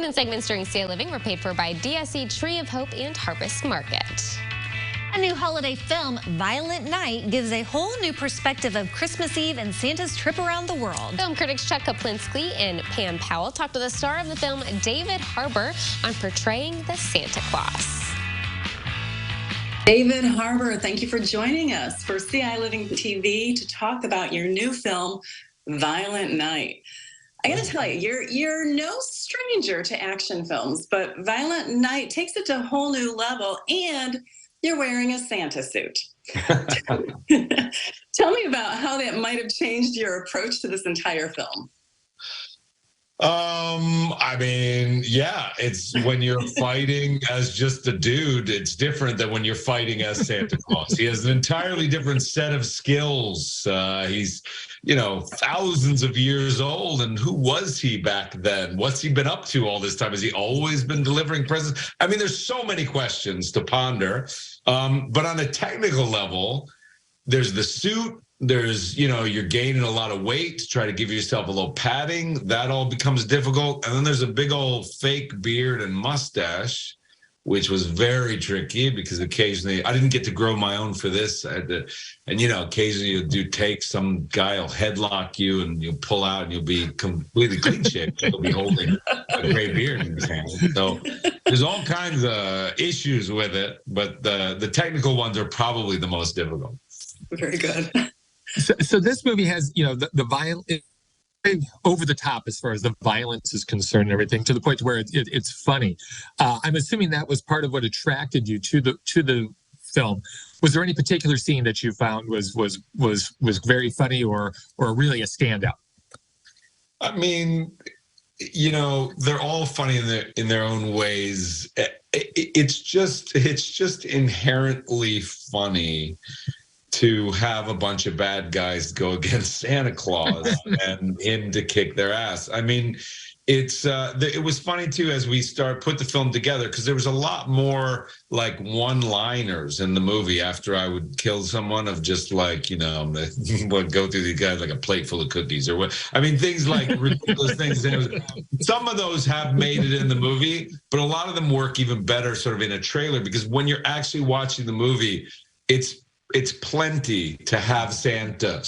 Attendance segments during Stay Living were paid for by DSE Tree of Hope and Harvest Market. A new holiday film, Violent Night, gives a whole new perspective of Christmas Eve and Santa's trip around the world. Film critics Chuck Kaplinsky and Pam Powell talked to the star of the film, David Harbour, on portraying the Santa Claus. David Harbour, thank you for joining us for CI Living TV to talk about your new film, Violent Night. I got to tell you, you're no stranger to action films, but Violent Night takes it to a whole new level, and you're wearing a Santa suit. Tell me about how that might have changed your approach to this entire film. I mean, yeah, it's when you're fighting as just a dude, it's different than when you're fighting as Santa Claus. He has an entirely different set of skills. He's, thousands of years old. And who was he back then? What's he been up to all this time? Has he always been delivering presents? I mean, there's so many questions to ponder. But on a technical level, there's the suit. There's, you're gaining a lot of weight to try to give yourself a little padding. That all becomes difficult. And then there's a big old fake beard and mustache, which was very tricky because occasionally I didn't get to grow my own for this. I had to, and occasionally you'll do takes, some guy will headlock you and you'll pull out and you'll be completely clean shaved. You'll be holding a gray beard in his hand. So there's all kinds of issues with it, but the technical ones are probably the most difficult. Very good. So this movie has, the violence over the top as far as the violence is concerned and everything, to the point where it's funny. I'm assuming that was part of what attracted you to the film. Was there any particular scene that you found was very funny or really a standout? I mean, they're all funny in their own ways. It's just inherently funny to have a bunch of bad guys go against Santa Claus and him to kick their ass. I mean, it was funny too as we put the film together, because there was a lot more like one-liners in the movie after I would kill someone, of just like, would go through the guys like a plate full of cookies or what. I mean, things like ridiculous things. Some of those have made it in the movie, but a lot of them work even better sort of in a trailer, because when you're actually watching the movie, it's plenty to have Santa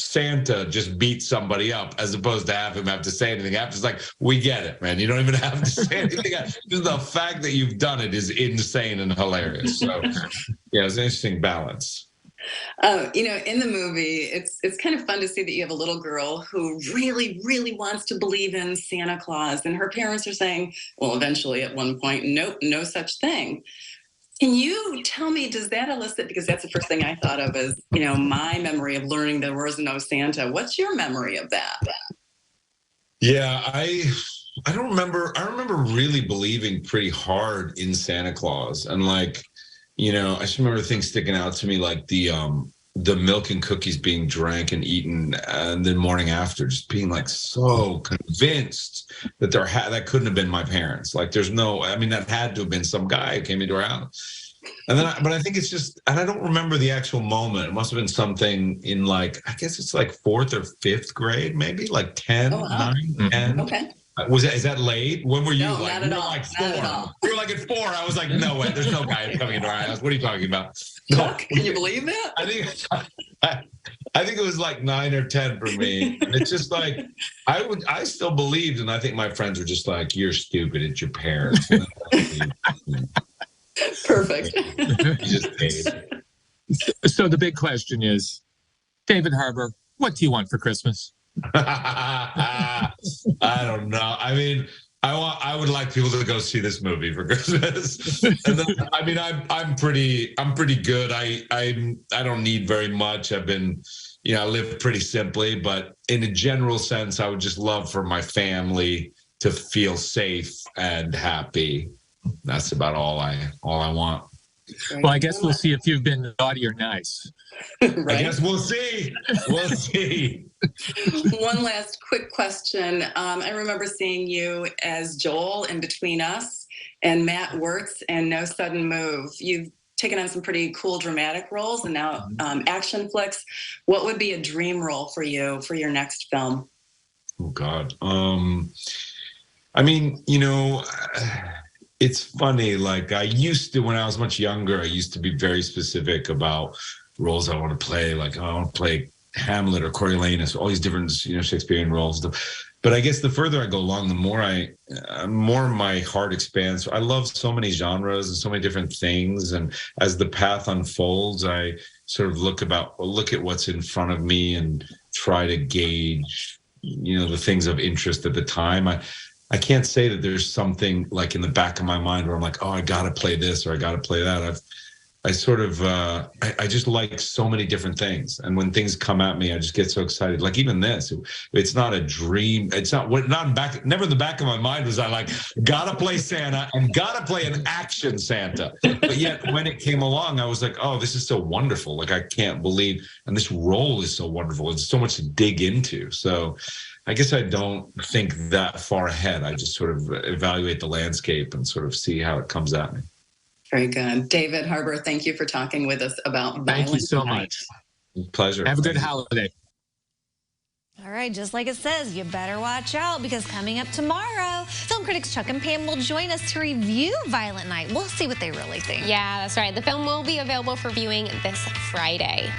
just beat somebody up, as opposed to have him have to say anything after. It's like, we get it, man. You don't even have to say anything. Just the fact that you've done it is insane and hilarious. So, yeah, it's an interesting balance. In the movie, it's kind of fun to see that you have a little girl who really, really wants to believe in Santa Claus. And her parents are saying, well, eventually at one point, nope, no such thing. Can you tell me, does that elicit, because that's the first thing I thought of is, my memory of learning there was no Santa. What's your memory of that? Yeah, I don't remember. I remember really believing pretty hard in Santa Claus. And I just remember things sticking out to me, like the milk and cookies being drank and eaten, and then morning after just being like so convinced that that couldn't have been my parents. Like that had to have been some guy who came into our house. And then, but I think it's just, and I don't remember the actual moment. It must have been something in I guess it's like 4th or 5th grade, maybe like 10, 9, 10. Okay. Is that late? When were you? No, not at all. Like 4. Not at all. You were like at 4. I was like, no way. There's no guy coming into our house. What are you talking about? Chuck, can you believe that? I think it was like 9 or 10 for me. And it's just like, I still believed, and I think my friends were just like, you're stupid. It's your parents. Perfect. So the big question is, David Harbour, what do you want for Christmas? I don't know. I mean, I would like people to go see this movie for Christmas. And then, I mean, I'm pretty good. I don't need very much. I've been, I live pretty simply, but in a general sense, I would just love for my family to feel safe and happy. That's about all I want. Well, I guess we'll see if you've been naughty or nice. Right? I guess we'll see. We'll see. One last quick question. I remember seeing you as Joel in Between Us and Matt Wirtz and No Sudden Move. You've taken on some pretty cool dramatic roles and now action flicks. What would be a dream role for you for your next film? Oh, God. I mean, it's funny. Like I used to, when I was much younger, I used to be very specific about roles I want to play. Like, oh, I want to play Hamlet or Coriolanus, all these different, Shakespearean roles. But I guess the further I go along, the more my heart expands. I love so many genres and so many different things. And as the path unfolds, I sort of look at what's in front of me and try to gauge, the things of interest at the time. I can't say that there's something like in the back of my mind where I'm like, oh, I got to play this or I got to play that. I just like so many different things. And when things come at me, I just get so excited. Like even this, it's not a dream. It's never in the back of my mind was I like, gotta play Santa and gotta play an action Santa. But yet when it came along, I was like, oh, this is so wonderful. Like I can't believe, and this role is so wonderful. It's so much to dig into. So I guess I don't think that far ahead. I just sort of evaluate the landscape and sort of see how it comes at me. Very good. David Harbour, thank you for talking with us about Violent Thank you so Night. much. Pleasure. Have a good holiday. All right, just like it says, you better watch out because coming up tomorrow, film critics Chuck and Pam will join us to review Violent Night. We'll see what they really think. Yeah, that's right. The film will be available for viewing this Friday.